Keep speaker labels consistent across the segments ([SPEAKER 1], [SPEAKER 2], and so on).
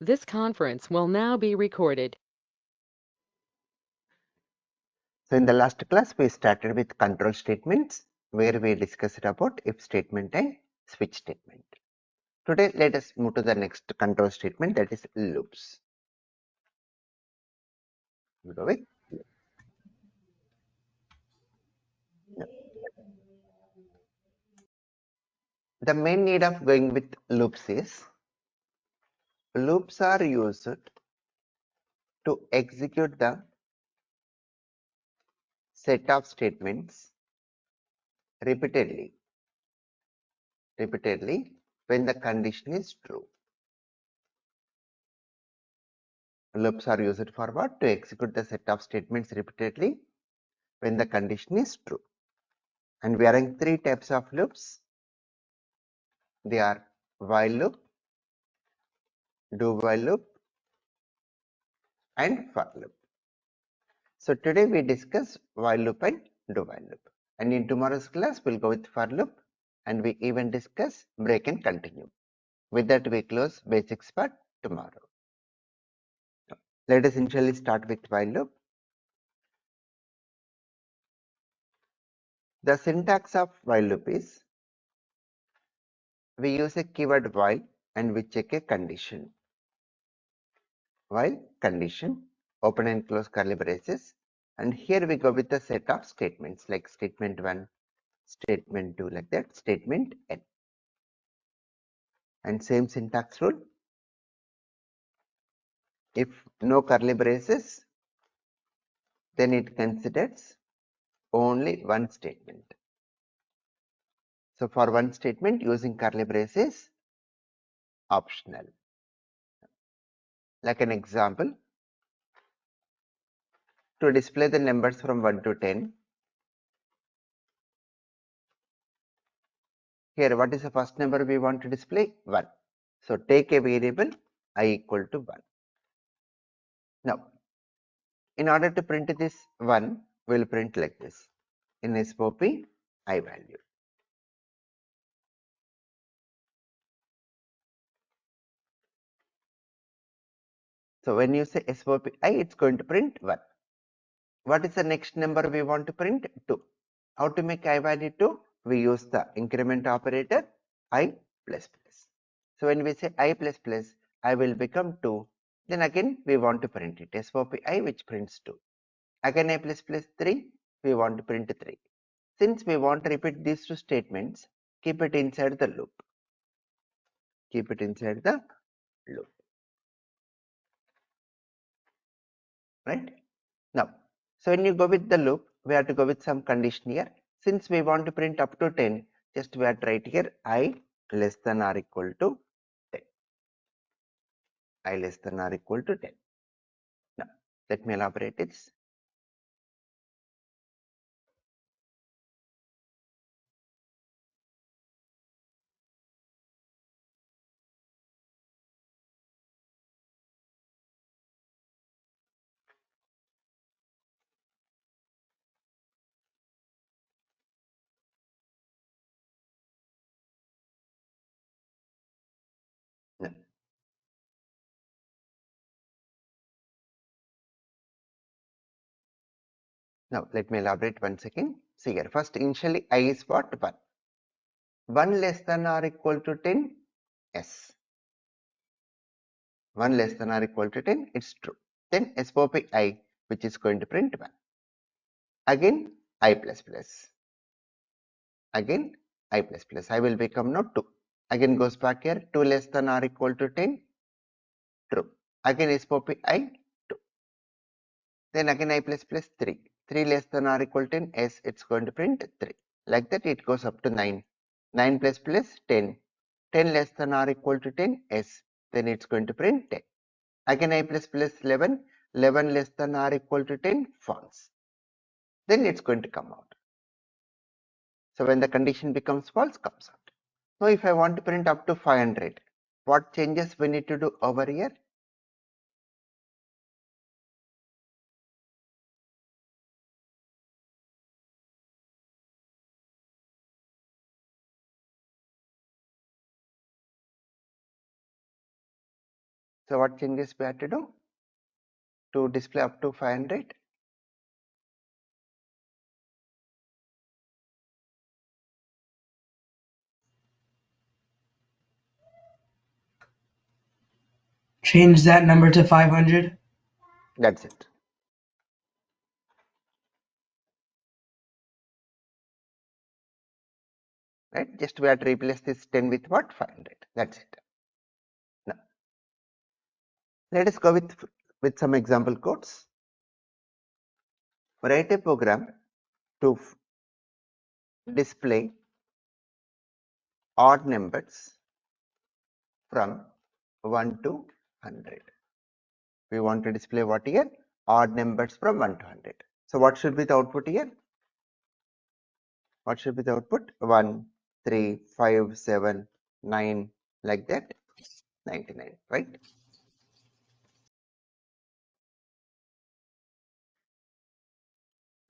[SPEAKER 1] This conference will now be recorded.
[SPEAKER 2] So in the last class, we started with control statements where we discussed about if statement and switch statement. Today, let us move to the next control statement, that is loops. We go with the main need of going with loops is loops are used to execute the set of statements repeatedly when the condition is true. Loops are used for what? To execute the set of statements repeatedly when the condition is true. And we are having three types of loops. They are while loop, do while loop, and for loop. So today we discuss while loop and do while loop. And in tomorrow's class, we'll go with for loop and we even discuss break and continue. With that, we close basics for tomorrow. Let us initially start with while loop. The syntax of while loop is we use a keyword while and we check a condition. While condition, open and close curly braces, and here we go with a set of statements like statement 1, statement 2, like that, statement n. And same syntax rule. If no curly braces, then it considers only one statement. So for one statement, using curly braces optional. Like an example, to display the numbers from 1 to 10, here what is the first number we want to display? 1. So take a variable I equal to 1. Now, in order to print this 1, we will print like this. In SOP, I value. So when you say SOP I, it's going to print 1. What is the next number we want to print? 2. How to make I value 2? We use the increment operator I plus plus. So when we say I plus plus, I will become 2. Then again we want to print it. SOP I, which prints 2. Again I plus plus 3, we want to print 3. Since we want to repeat these two statements, keep it inside the loop. Keep it inside the loop. Right? Now, so when you go with the loop, we have to go with some condition here. Since we want to print up to 10, just we have to write here I less than or equal to 10. I less than or equal to 10. Now, let me elaborate this. Now, let me elaborate once again. See here, first initially I is what? 1. 1 less than or equal to 10? Yes. 1 less than or equal to 10, it's true. Then SOP I, which is going to print 1. Again, I plus plus. Again, I plus plus. I will become now 2. Again goes back here, 2 less than or equal to 10, true. Again SOP I, 2. Then again I plus plus 3. 3 less than or equal to 10, yes, it's going to print 3. Like that it goes up to 9. 9 plus plus 10. 10 less than or equal to 10, yes, then it's going to print 10. Again I plus plus 11. 11 less than or equal to 10, false. Then it's going to come out. So when the condition becomes false, comes out. Now if I want to print up to 500, what changes we need to do over here? So what changes we have to do to display up to 500?
[SPEAKER 3] Change that number to 500.
[SPEAKER 2] That's it. Right? Just we have to replace this 10 with what? 500. That's it. Now, let us go with some example codes. Write a program to display odd numbers from 1 to 100. We want to display what here? Odd numbers from 1 to 100. So what should be the output here? What should be the output? 1, 3, 5, 7, 9, like that, 99, right?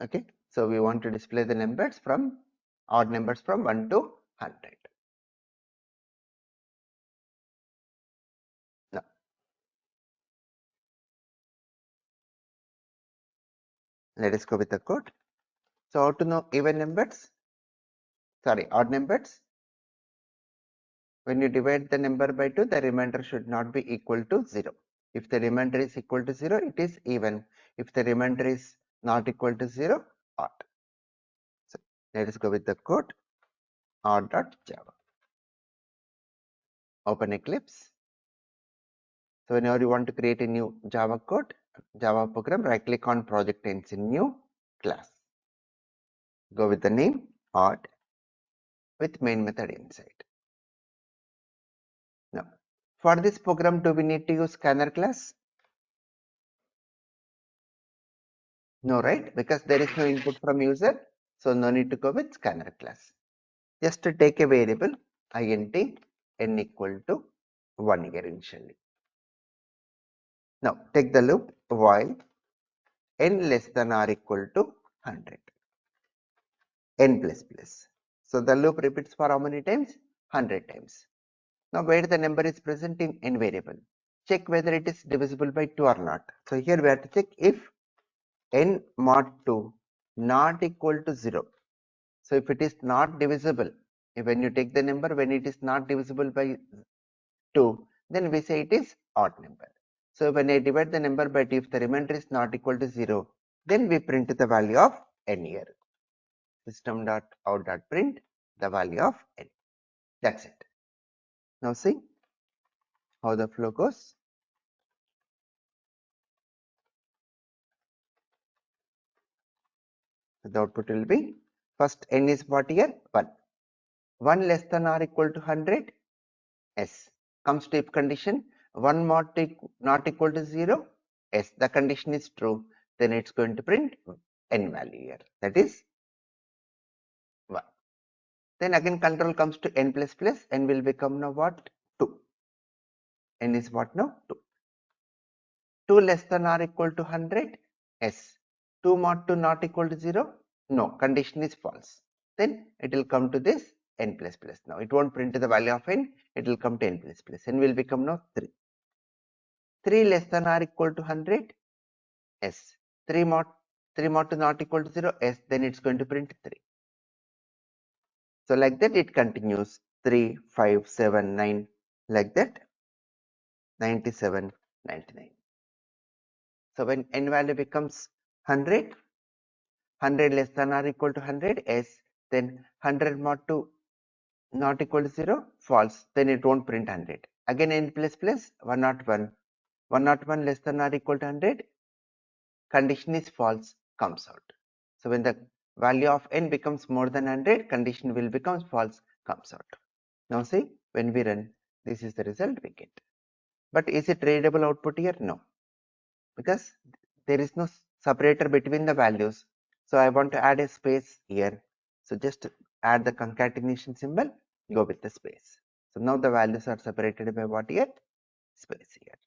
[SPEAKER 2] Okay, so we want to display the numbers from odd numbers from 1 to 100. Now, let us go with the code. So how to know even numbers? Sorry, odd numbers. When you divide the number by 2, the remainder should not be equal to 0. If the remainder is equal to 0, it is even. If the remainder is not equal to 0, odd. So let us go with the code odd.java. Open Eclipse. So whenever you want to create a new Java code, Java program, right click on project and in new class. Go with the name odd with main method inside. Now, for this program, do we need to use scanner class? No, right? Because there is no input from user, so no need to go with scanner class. Just to take a variable int n equal to 1 here initially. Now take the loop while n less than or equal to 100. N plus plus. So the loop repeats for how many times? 100 times. Now where the number is present in n variable, check whether it is divisible by 2 or not. So here we have to check if n mod 2 not equal to 0. So if it is not divisible, when you take the number when it is not divisible by 2, then we say it is odd number. So when I divide the number by 2, if the remainder is not equal to 0, then we print the value of n here. System.out.print the value of n. That's it. Now see how the flow goes. The output will be first n is what here? 1. 1 less than or equal to 100. S comes to if condition 1 not equal to 0. S the condition is true. Then it's going to print n value here. That is 1. Then again control comes to n plus plus. N will become now what? 2. N is what now? 2. 2 less than or equal to 100. S 2 mod 2 not equal to 0. No, condition is false. Then it will come to this n plus plus. Now it won't print the value of n. It will come to n plus plus. N will become now 3. 3 less than or equal to 100. S 3 mod 2 not equal to 0. S then it's going to print 3. So like that it continues 3, 5, 7, 9 like that 97, 99. So when n value becomes 100, 100 less than or equal to 100 S, then 100 mod 2 not equal to 0 false, then it won't print 100. Again n plus plus 101, 101 less than or equal to 100, condition is false, comes out. So when the value of n becomes more than 100, condition will become false, comes out. Now see, when we run, this is the result we get. But is it readable output here? No, because there is no separator between the values. So I want to add a space here. So just add the concatenation symbol, go with the space. So now the values are separated by what here? Space here.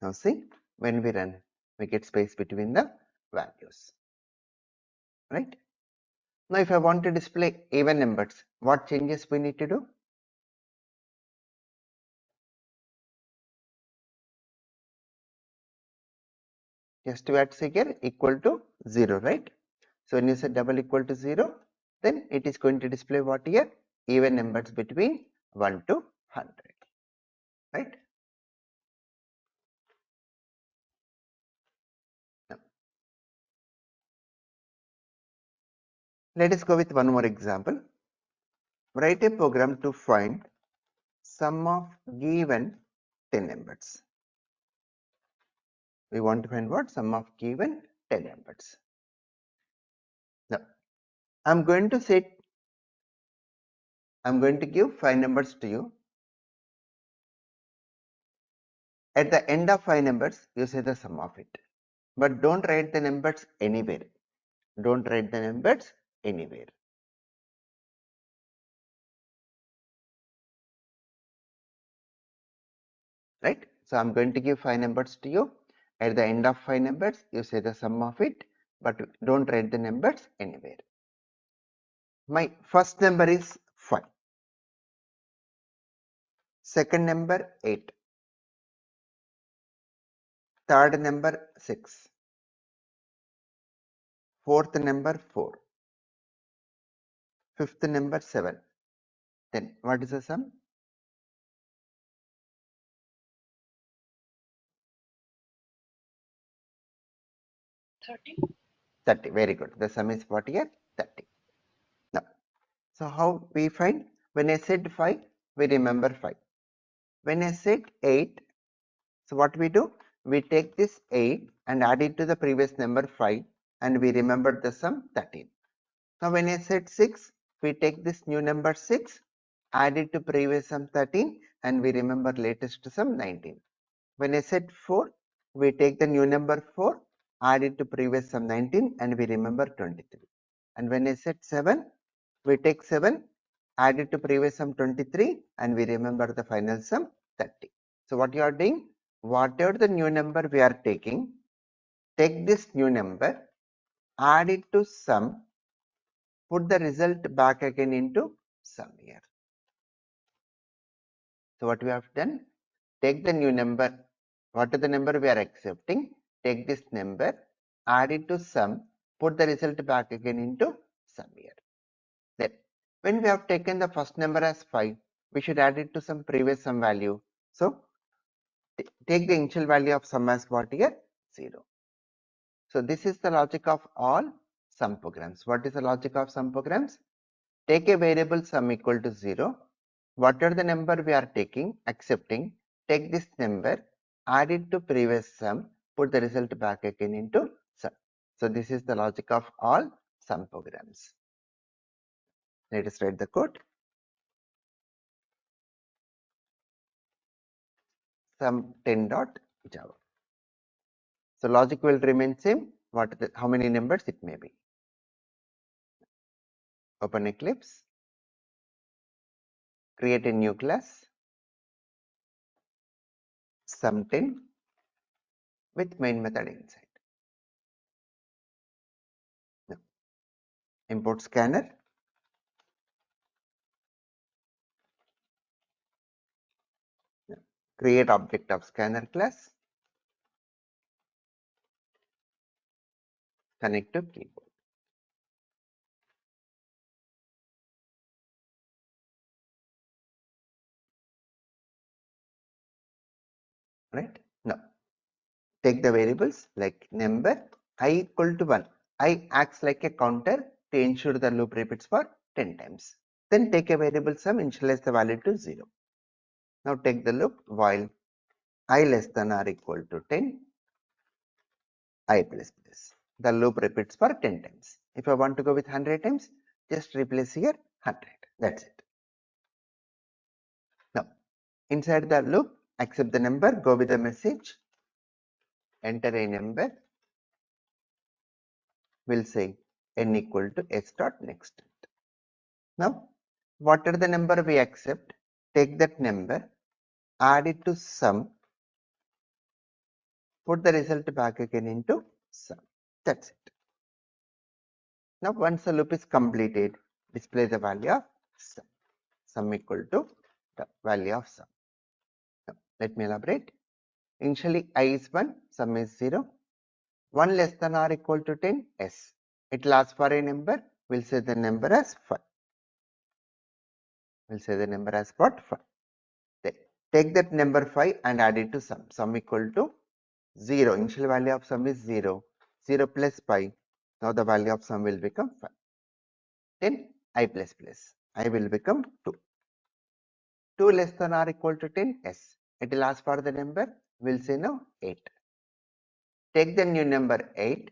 [SPEAKER 2] Now see, when we run, we get space between the values, right? Now if I want to display even numbers, what changes we need to do? S to add figure equal to 0, right? So when you say double equal to 0, then it is going to display what here? Even numbers between 1 to 100, right? Now, let us go with one more example. Write a program to find sum of given 10 numbers. We want to find what? Sum of given 10 numbers. Now, I'm going to give 5 numbers to you. At the end of 5 numbers, you say the sum of it. But don't write the numbers anywhere. Don't write the numbers anywhere. Right? So I'm going to give 5 numbers to you. At the end of 5 numbers, you say the sum of it, but don't write the numbers anywhere. My first number is 5. Second number 8. Third number 6. Fourth number 4. Fifth number 7. Then what is the sum? 30. Very good. The sum is what here? 30. Now, so how we find? When I said 5, we remember 5. When I said 8, so what we do? We take this 8 and add it to the previous number 5 and we remember the sum 13. Now when I said 6, we take this new number 6, add it to previous sum 13 and we remember latest sum 19. When I said 4, we take the new number 4, add it to previous sum 19 and we remember 23. And when I said 7, we take 7, add it to previous sum 23 and we remember the final sum 30. So what you are doing? Whatever the new number we are taking, take this new number, add it to sum, put the result back again into sum here. So what we have done? Take the new number, what is the number we are accepting, take this number, add it to sum, put the result back again into sum here. Then when we have taken the first number as 5, we should add it to some previous sum value. So take the initial value of sum as what here? 0. So this is the logic of all sum programs. What is the logic of sum programs? Take a variable sum equal to 0. Whatever the number we are taking, accepting, take this number, add it to previous sum, put the result back again into sum. So this is the logic of all sum programs. Let us write the code. Sum10.java. So logic will remain same. How many numbers it may be. Open Eclipse. Create a new class. Sum10 with main method inside. Now, import scanner. Now, create object of scanner class. Connect to keyboard. Right? Now, take the variables like number I equal to 1. I acts like a counter to ensure the loop repeats for 10 times. Then take a variable sum, initialize the value to 0. Now take the loop while I less than or equal to 10, I plus plus. The loop repeats for 10 times. If I want to go with 100 times, just replace here 100. That's it. Now, inside the loop, accept the number, go with the message, enter a number, we'll say n equal to s dot next. Now, whatever the number we accept, take that number, add it to sum, put the result back again into sum. That's it. Now, once the loop is completed, display the value of sum. Sum equal to the value of sum. Now, let me elaborate. Initially, I is 1, sum is 0. 1 less than or equal to 10, yes. It will ask for a number, we'll say the number as 5. We'll say the number as what? 5. Then take that number 5 and add it to sum. Sum equal to 0. Initial value of sum is 0. 0 plus 5. Now the value of sum will become 5. Then I plus plus. I will become 2. 2 less than or equal to 10, yes. It will ask for the number, we'll say now 8. Take the new number 8,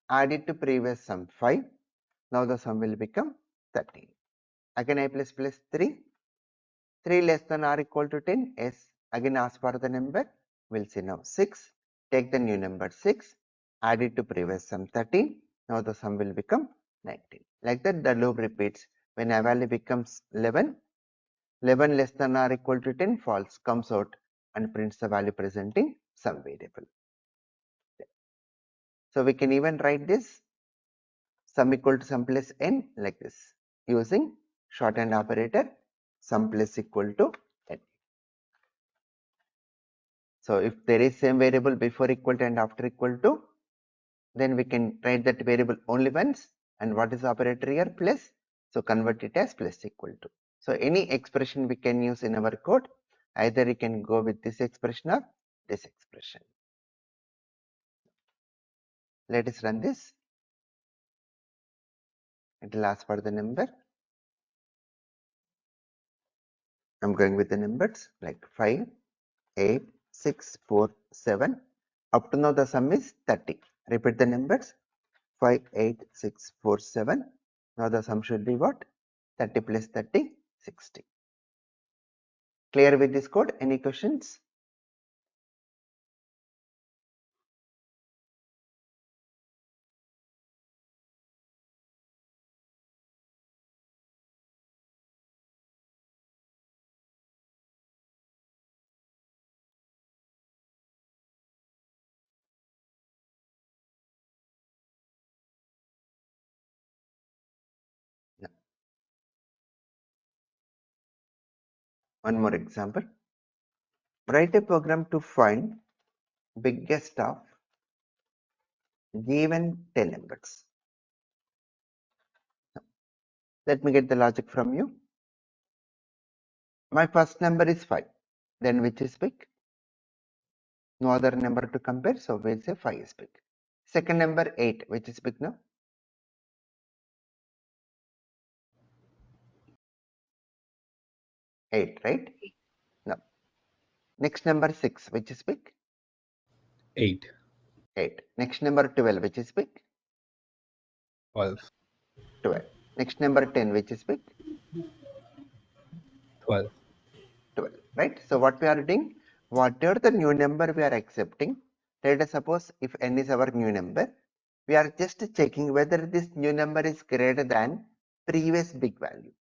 [SPEAKER 2] add it to previous sum 5. Now the sum will become 13. Again I plus plus 3. 3 less than or equal to 10, yes. Again ask for the number, we'll say now 6. Take the new number 6, add it to previous sum 13. Now the sum will become 19. Like that the loop repeats. When a value becomes 11, 11 less than or equal to 10 false comes out and prints the value presenting some variable. So we can even write this sum equal to sum plus n like this using shorthand operator sum plus equal to n. So if there is same variable before equal to and after equal to, then we can write that variable only once. And what is operator here? Plus. So convert it as plus equal to. So any expression we can use in our code, either you can go with this expression or this expression. Let us run this. It will ask for the number. I'm going with the numbers like 5, 8, 6, 4, 7. Up to now the sum is 30. Repeat the numbers 5, 8, 6, 4, 7. Now the sum should be what? 30 plus 30, 60. Clear with this code? Any questions? No. One more example. Write a program to find biggest of given 10 numbers. Let me get the logic from you. My first number is 5. Then which is big? No other number to compare, so we'll say 5 is big. Second number 8, which is big now? 8, right? No. Next number 6, which is big?
[SPEAKER 4] 8.
[SPEAKER 2] 8. Next number 12, which is big?
[SPEAKER 4] 12.
[SPEAKER 2] 12. Next number 10, which is big?
[SPEAKER 4] 12.
[SPEAKER 2] 12, right? So what we are doing, whatever the new number we are accepting, let us suppose if n is our new number, we are just checking whether this new number is greater than previous big value.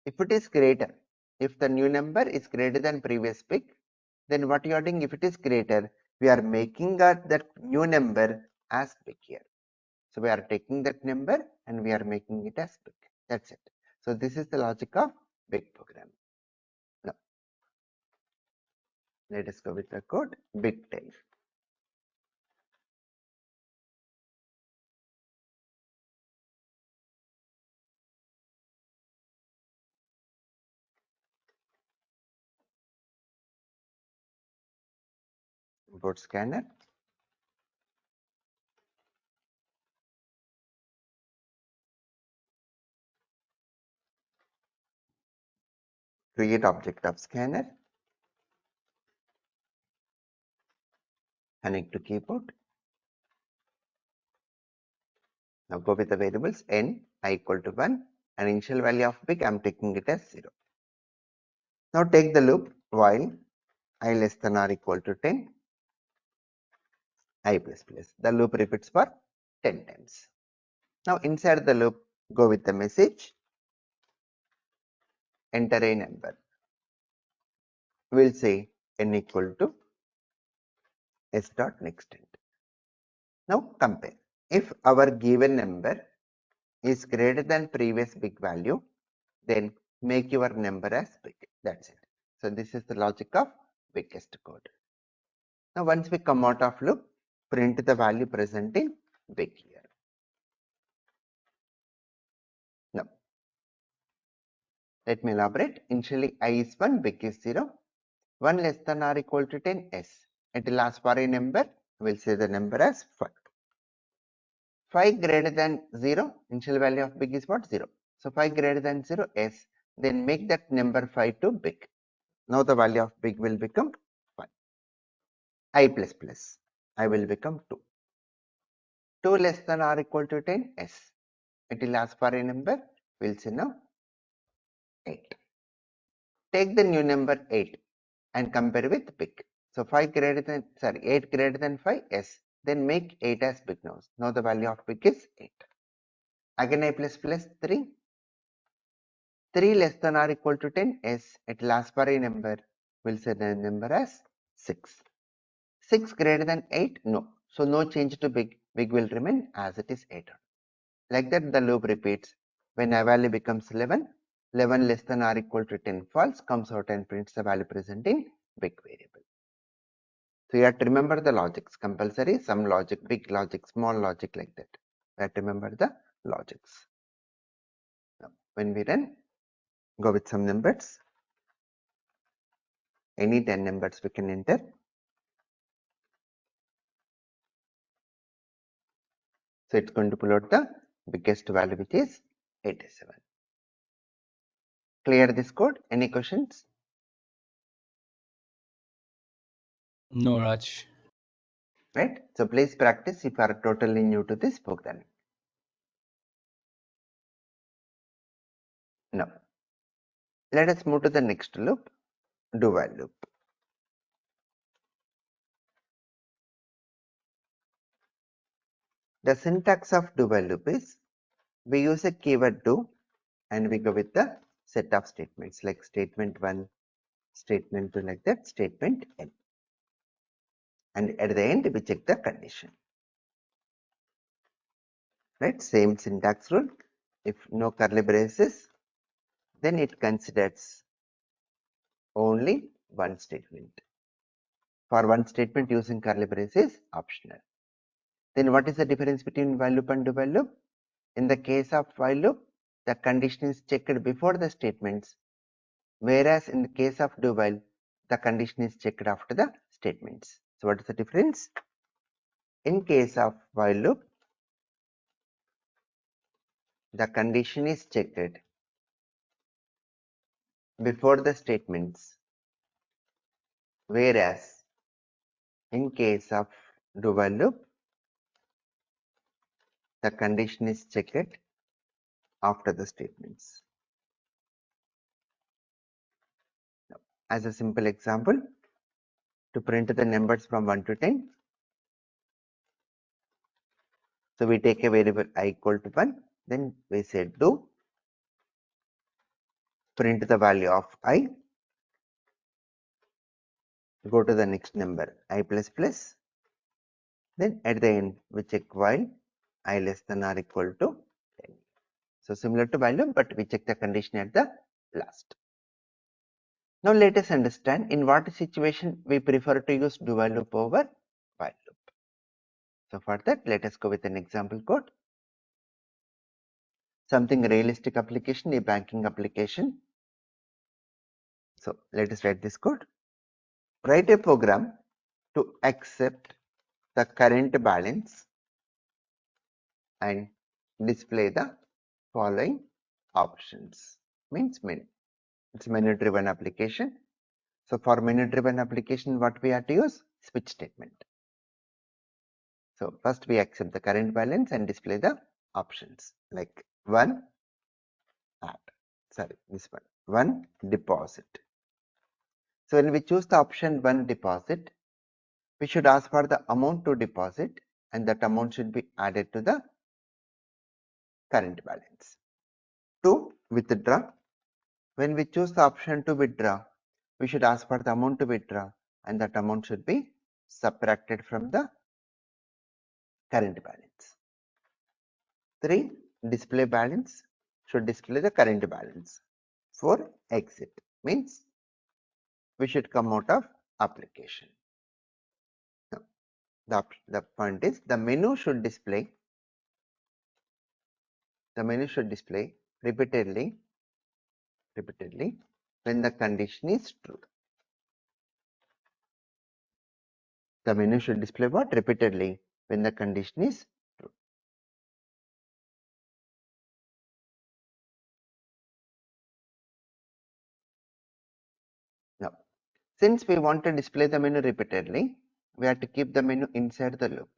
[SPEAKER 2] If it is greater, if the new number is greater than previous big, then what you are doing, if it is greater, we are making that new number as big here. So we are taking that number and we are making it as big. That's it. So this is the logic of big program. Now, let us go with the code big 10. Import scanner. Create object of scanner. Connect to keyboard. Now go with the variables n, I equal to 1 and initial value of big I'm taking it as 0. Now take the loop while I less than or equal to 10, I plus plus. The loop repeats for 10 times. Now inside the loop, go with the message, enter a number. We'll say n equal to s dot next end. Now compare. If our given number is greater than previous big value, then make your number as big. That's it. So this is the logic of biggest code. Now once we come out of loop, print the value present in big here. Now, let me elaborate. Initially, I is 1, big is 0. 1 less than or equal to 10, S. It will ask for a number. We'll say the number as 5. 5 greater than 0, initial value of big is what? 0. So 5 greater than 0, S. Then make that number 5 to big. Now the value of big will become 5. I plus plus. I will become 2. 2 less than or equal to 10, S. It will ask for a number. We'll say now 8. Take the new number 8 and compare with big. So 8 greater than 5, S. Then make 8 as big now. Now the value of big is 8. Again I plus plus 3. 3 less than or equal to 10, S. It will ask for a number. We'll say the number as 6. 6 greater than 8, no. So no change to big. Big will remain as it is 8. Like that the loop repeats. When a value becomes 11, 11 less than or equal to 10 false, comes out and prints the value present in big variable. So you have to remember the logics. Compulsory, some logic, big logic, small logic, like that. You have to remember the logics. Now, when we run, go with some numbers. Any 10 numbers we can enter. So it's going to pull out the biggest value, which is 87. Clear this code? Any questions?
[SPEAKER 4] No, Raj.
[SPEAKER 2] Right? So please practice if you are totally new to this programming. Now, let us move to the next loop, do while loop. The syntax of do while loop is we use a keyword do and we go with the set of statements like statement 1, statement 2, like that, statement n. And at the end, we check the condition. Right? Same syntax rule. If no curly braces, then it considers only one statement. For one statement, using curly braces is optional. Then what is the difference between while loop and do while loop? In the case of while loop, the condition is checked before the statements, whereas in the case of do while, the condition is checked after the statements. So what is the difference? In case of while loop, the condition is checked before the statements, whereas in case of do while loop, the condition is checked after the statements. Now, as a simple example, to print the numbers from 1 to 10, so we take a variable I equal to 1, then we say do print the value of I, go to the next number I plus plus, then at the end we check while I less than or equal to 10. So similar to while loop, but we check the condition at the last. Now let us understand in what situation we prefer to use do while loop over while loop. So for that, let us go with an example code. Something realistic application, a banking application. So let us write this code. Write a program to accept the current balance and display the following options. Means menu. It's menu driven application. So for menu driven application, what we have to use? Switch statement. So first we accept the current balance and display the options like one deposit. So when we choose the option 1 deposit, we should ask for the amount to deposit and that amount should be added to the current balance. 2 withdraw. When we choose the option to withdraw, we should ask for the amount to withdraw and that amount should be subtracted from the current balance. 3 display balance, should display the current balance. 4 exit, means we should come out of application. Now, The point is the menu should display repeatedly when the condition is true. The menu should display what? Repeatedly when the condition is true. Now, since we want to display the menu repeatedly, we have to keep the menu inside the loop.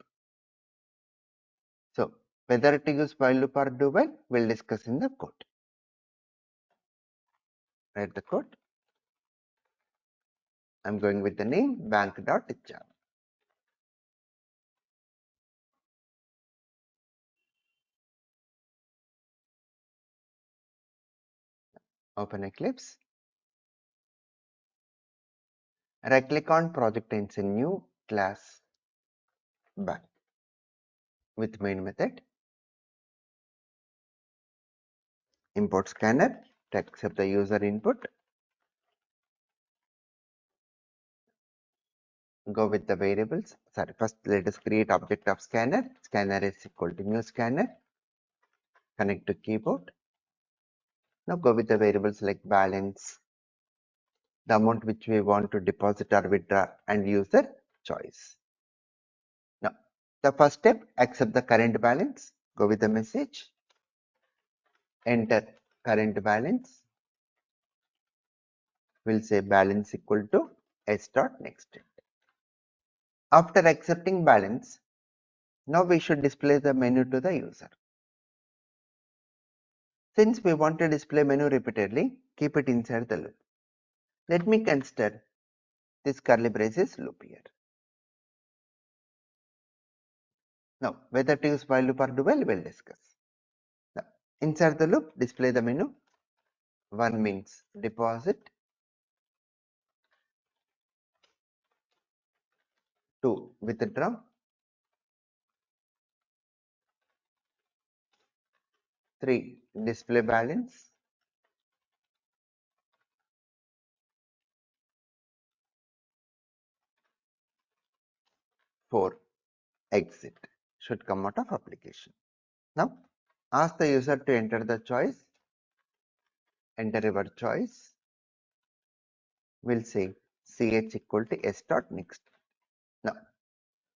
[SPEAKER 2] So, whether to use while loop or do while, we'll discuss in the code. Write the code. I'm going with the name bank.java. Open Eclipse. Right click on project and say new class bank with main method. Import scanner to accept the user input. Go with the variables. Sorry, first let us create object of scanner. Scanner is equal to new scanner. Connect to keyboard. Now go with the variables like balance, the amount which we want to deposit or withdraw, and user choice. Now, the first step, accept the current balance. Go with the message. Enter current balance. We'll say balance equal to s.next. After accepting balance, now we should display the menu to the user. Since we want to display menu repeatedly, keep it inside the loop. Let me consider this curly braces loop here. Now, whether to use while loop or do while, we'll discuss. Now, inside the loop, display the menu. 1 means deposit, 2 withdraw, 3 display balance, 4 exit. Should come out of application. Now, ask the user to enter the choice. Enter your choice. We'll say ch equal to s.next. Now,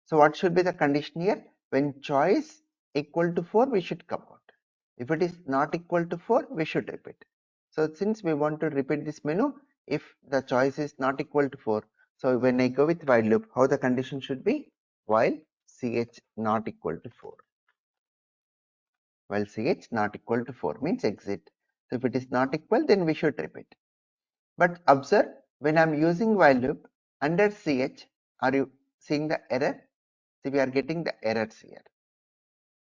[SPEAKER 2] so what should be the condition here? When choice equal to 4, we should come out. If it is not equal to 4, we should repeat. So since we want to repeat this menu, if the choice is not equal to 4, so when I go with while loop, how the condition should be? While ch not equal to 4. While ch not equal to 4 means exit. So if it is not equal, then we should repeat. But observe, when I am using while loop under ch, are you seeing the error? See, we are getting the errors here.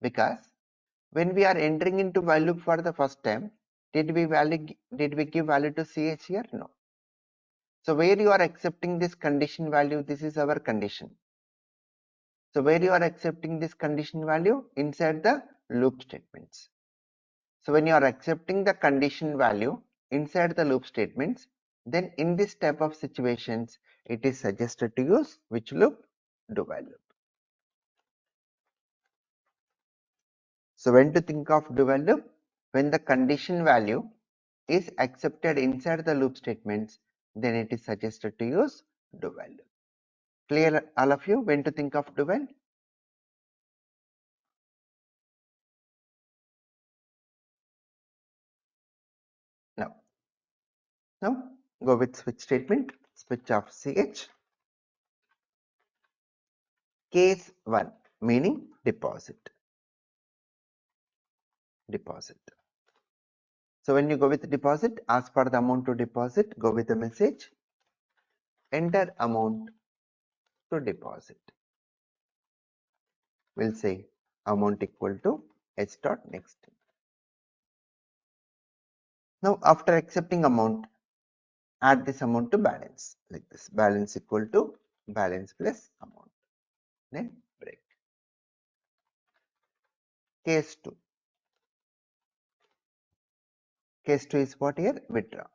[SPEAKER 2] Because when we are entering into while loop for the first time, did we give value to ch here? No. So where you are accepting this condition value, this is our condition. So where you are accepting this condition value? Inside the loop statements. So when you are accepting the condition value inside the loop statements, then in this type of situations, it is suggested to use which loop? Do while loop. So when to think of do while loop? When the condition value is accepted inside the loop statements, then it is suggested to use do while loop. Clear all of you when to think of do while? Now go with switch statement, switch of ch. Case 1 meaning deposit. So when you go with deposit, ask for the amount to deposit, go with the message, enter amount to deposit. We'll say amount equal to h.next. Now after accepting amount, add this amount to balance like this, balance equal to balance plus amount, then break. Case 2. Case 2 is what here? Withdraw.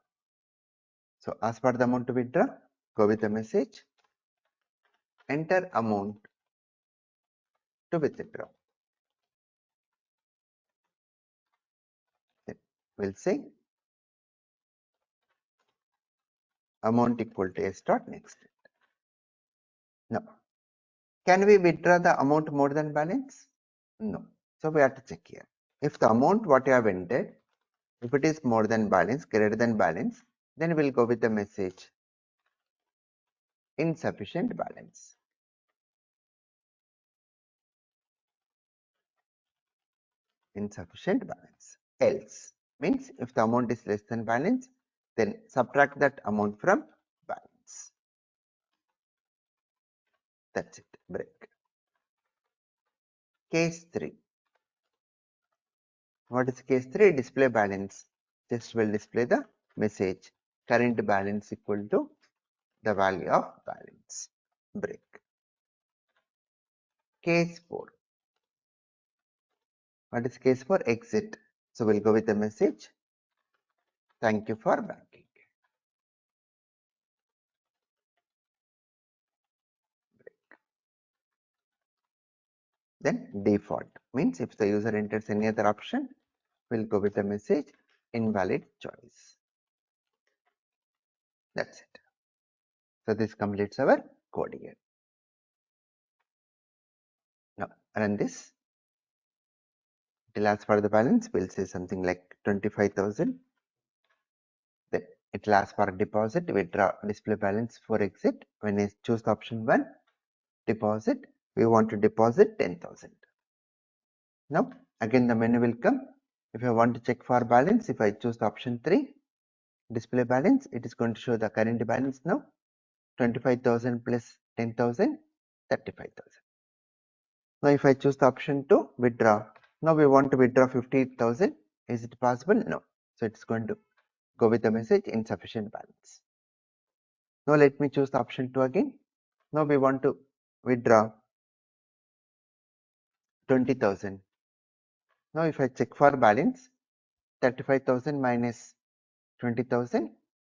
[SPEAKER 2] So ask for the amount to withdraw, go with the message, enter amount to withdraw. Then we'll say amount equal to S dot next. Now, can we withdraw the amount more than balance? No. So we have to check here. If the amount what you have entered, if it is more than balance, greater than balance, then we'll go with the message insufficient balance. Insufficient balance. Else means if the amount is less than balance, then subtract that amount from balance. That's it. Break. Case 3. What is case 3? Display balance. Just will display the message current balance equal to the value of balance. Break. Case 4. What is case 4? Exit. So we'll go with the message thank you for banking. Break. Then default means if the user enters any other option, we'll go with the message invalid choice. That's it. So this completes our code here. Now run this. It will ask for the balance. We'll say something like 25,000. Then it will ask for a deposit. Withdraw display balance for exit. When I choose the option 1, deposit, we want to deposit 10,000. Now again the menu will come. If I want to check for balance, if I choose the option 3, display balance, it is going to show the current balance now. 25,000 plus 10,000, 35,000. Now if I choose the option 2, withdraw. Now we want to withdraw 50,000. Is it possible? No. So it's going to go with the message insufficient balance. Now let me choose the option 2 again. Now we want to withdraw 20,000. Now if I check for balance, 35,000 minus 20,000,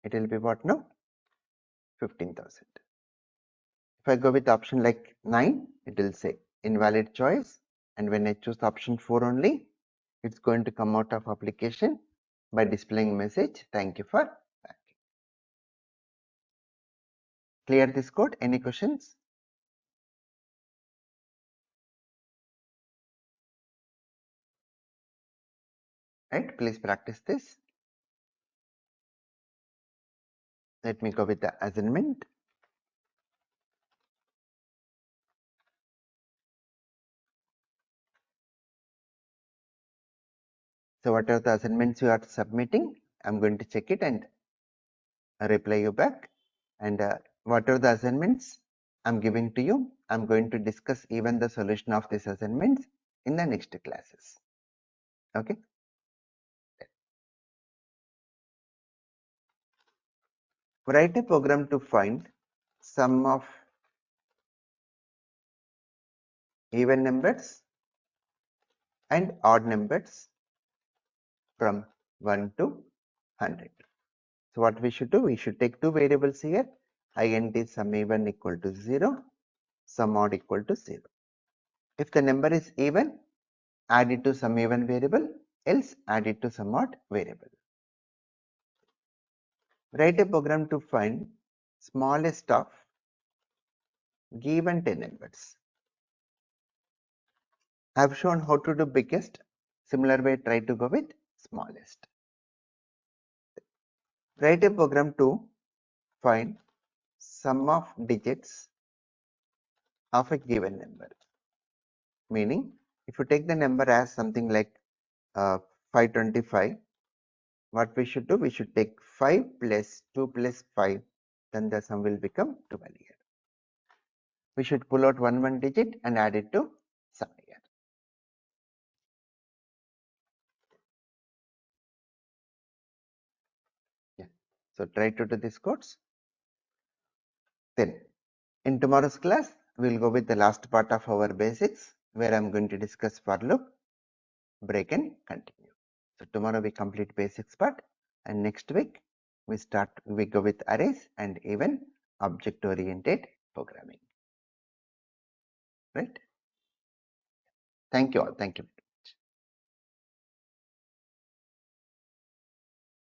[SPEAKER 2] it will be what now? 15,000. If I go with the option like 9, it will say invalid choice. And when I choose the option 4 only, it's going to come out of application by displaying message thank you for banking. Clear this code? Any questions? Right, please practice this. Let me go with the assignment. So what are the assignments you are submitting? I'm going to check it and reply you back. And what are the assignments I'm giving to you? I'm going to discuss even the solution of these assignments in the next classes. Okay. Write a program to find sum of even numbers and odd numbers from 1 to 100. So what we should do? We should take two variables here. Int sum even equal to 0, sum odd equal to 0. If the number is even, add it to sum even variable, else add it to sum odd variable. Write a program to find smallest of given 10 numbers. I have shown how to do biggest. Similar way, try to go with smallest. Write a program to find sum of digits of a given number. Meaning, if you take the number as something like 525, what we should do? We should take 5 plus 2 plus 5, then the sum will become 12 here. We should pull out one digit and add it to sum here. Yeah. So try to do these codes. Then in tomorrow's class, we'll go with the last part of our basics, where I'm going to discuss for loop, break and continue. So tomorrow we complete basics part, and next week we go with arrays and even object oriented programming. Right? Thank you all. Thank you.